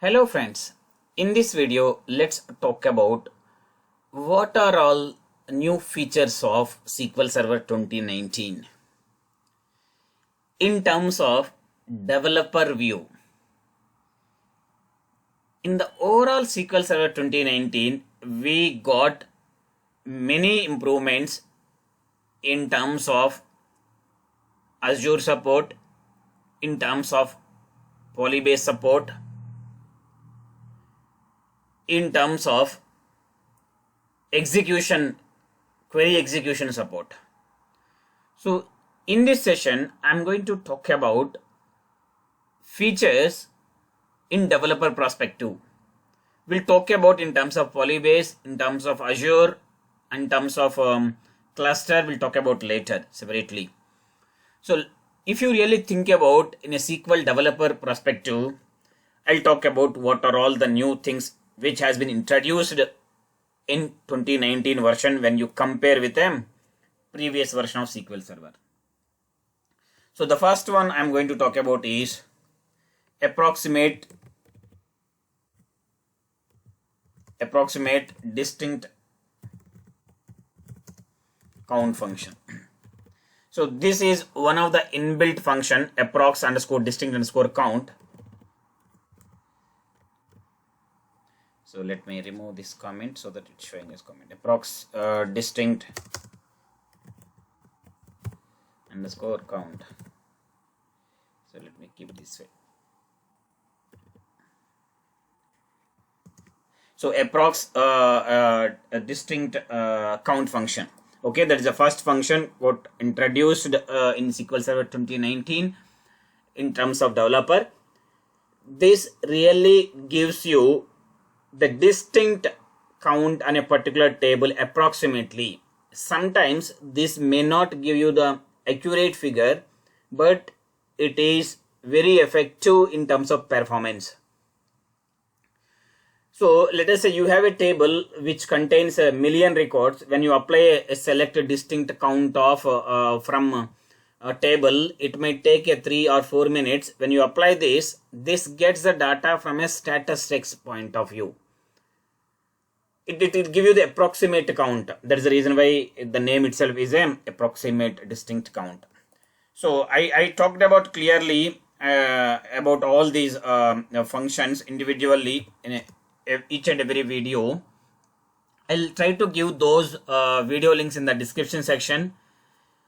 Hello friends, in this video let's talk about what are all new features of SQL Server 2019 in terms of developer view. In the overall SQL Server 2019 we got many improvements in terms of Azure support, in terms of Polybase support, in terms of query execution support. So in this session I'm going to talk about features in developer perspective. We'll talk about in terms of Polybase, in terms of Azure, in terms of cluster. We'll talk about later separately. So if you really think about in a SQL developer perspective, I'll talk about what are all the new things which has been introduced in 2019 version when you compare with a previous version of SQL Server. So the first one I'm going to talk about is approximate distinct count function. So this is one of the inbuilt function, approx underscore distinct underscore count. So let me remove this comment so that it's showing as comment. Approx distinct underscore count. So let me keep it this way. So approx a distinct count function. Okay, that is the first function got introduced in SQL Server 2019 in terms of developer. This really gives you the distinct count on a particular table approximately. Sometimes this may not give you the accurate figure, but it is very effective in terms of performance. So let us say you have a table which contains a million records. When you apply a select distinct count of from a table, it may take a 3 or 4 minutes. When you apply this gets the data from a statistics point of view. It will give you the approximate count. That is the reason why the name itself is an approximate distinct count. So I talked about clearly about all these functions individually in each and every video. I'll try to give those video links in the description section.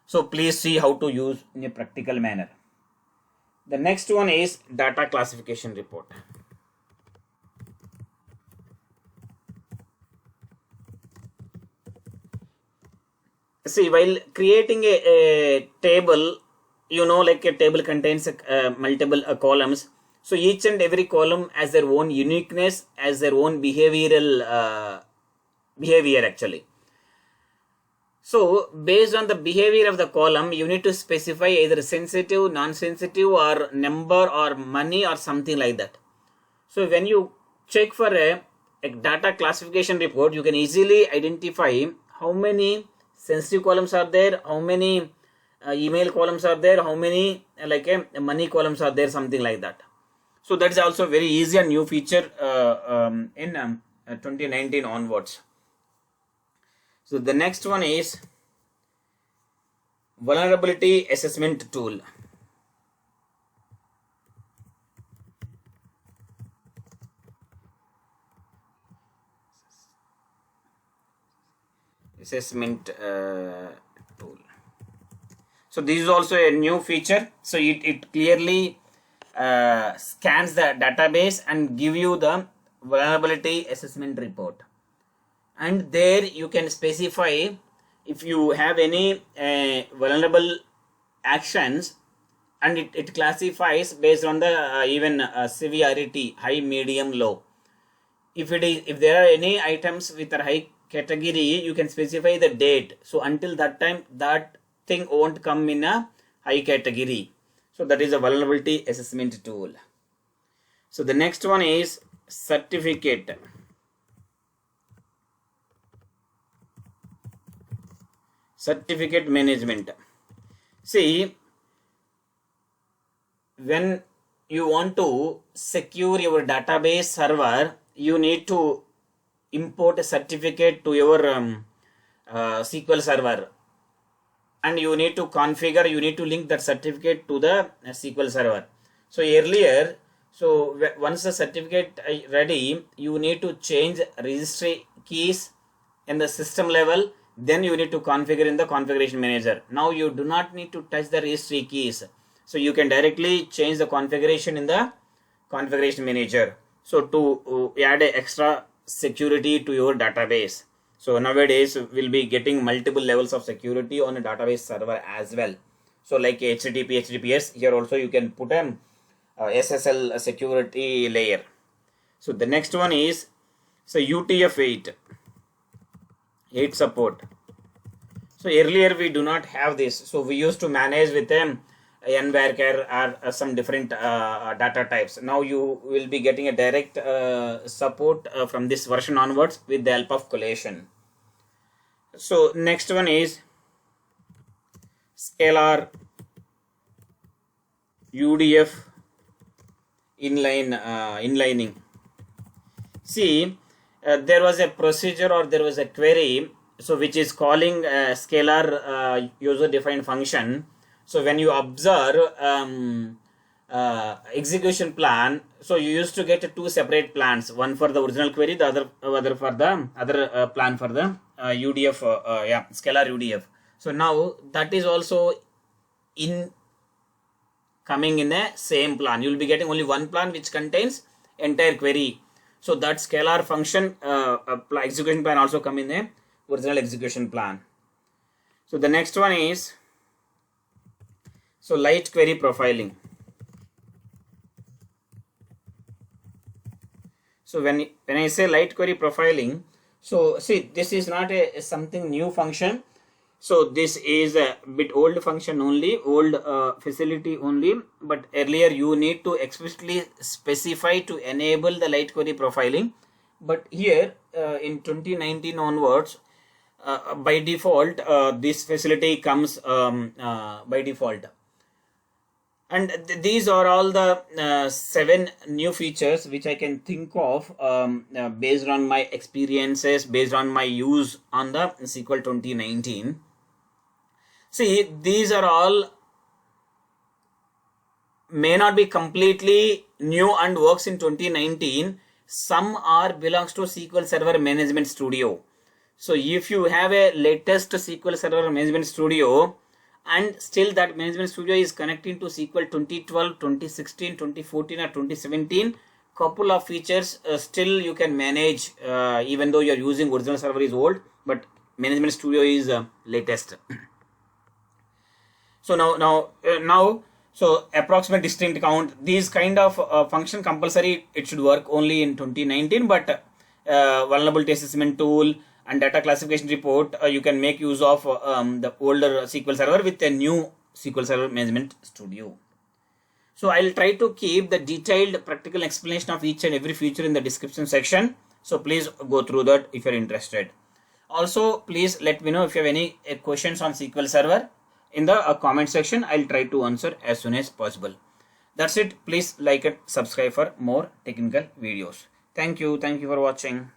So please see how to use in a practical manner. The next one is data classification report. See, while creating a table, like a table contains multiple columns. So each and every column has their own uniqueness, has their own behavioral behavior actually. So based on the behavior of the column, you need to specify either sensitive, non-sensitive, or number or money or something like that. So when you check for a data classification report, you can easily identify how many sensitive columns are there, how many email columns are there, how many money columns are there, something like that. So that is also very easy and new feature in 2019 onwards. So the next one is vulnerability assessment tool. Assessment tool. So this is also a new feature. So it clearly scans the database and give you the vulnerability assessment report, and there you can specify if you have any vulnerable actions, and it classifies based on the even severity, high, medium, low. If there are any items with a high category, you can specify the date. So until that time, that thing won't come in a high category. So that is a vulnerability assessment tool. So the next one is certificate management. See, when you want to secure your database server, you need to import a certificate to your SQL server, and you need to configure, you need to link that certificate to the SQL server. So earlier, so once the certificate ready, you need to change registry keys in the system level, then you need to configure in the configuration manager. Now you do not need to touch the registry keys, so you can directly change the configuration in the configuration manager, so to add a extra security to your database. So nowadays we'll be getting multiple levels of security on a database server as well. So like HTTP, HTTPS, here also you can put a SSL security layer. So the next one is UTF-8 support. So earlier we do not have this, so we used to manage with them NVARCHAR or some different data types. Now you will be getting a direct support from this version onwards with the help of collation. So next one is Scalar UDF inlining. See, there was a procedure or there was a query, so which is calling scalar user defined function. So when you observe execution plan, so you used to get two separate plans, one for the original query, the other for the other plan for the UDF, scalar UDF. So now that is also coming in the same plan. You will be getting only one plan which contains entire query. So that scalar function execution plan also come in the original execution plan. So the next one is light query profiling. So when I say light query profiling, so see, this is not a something new function. So this is a bit old function only, old facility only, but earlier you need to explicitly specify to enable the light query profiling. But here in 2019 onwards, by default, this facility comes by default. And these are all the 7 new features which I can think of based on my experiences, based on my use on the SQL 2019. See, these are all may not be completely new and works in 2019. Some are belongs to SQL Server Management Studio. So if you have a latest SQL Server Management Studio, and still that Management Studio is connecting to SQL 2012, 2016, 2014 or 2017, couple of features still you can manage even though you are using original server is old, but Management Studio is latest. So now so approximate distinct count, these kind of function compulsory it should work only in 2019, but vulnerability assessment tool and data classification report, you can make use of the older SQL Server with a new SQL Server Management Studio. So I'll try to keep the detailed practical explanation of each and every feature in the description section. So please go through that if you're interested. Also, please let me know if you have any questions on SQL Server in the comment section. I'll try to answer as soon as possible. That's it. Please like and subscribe for more technical videos. Thank you for watching.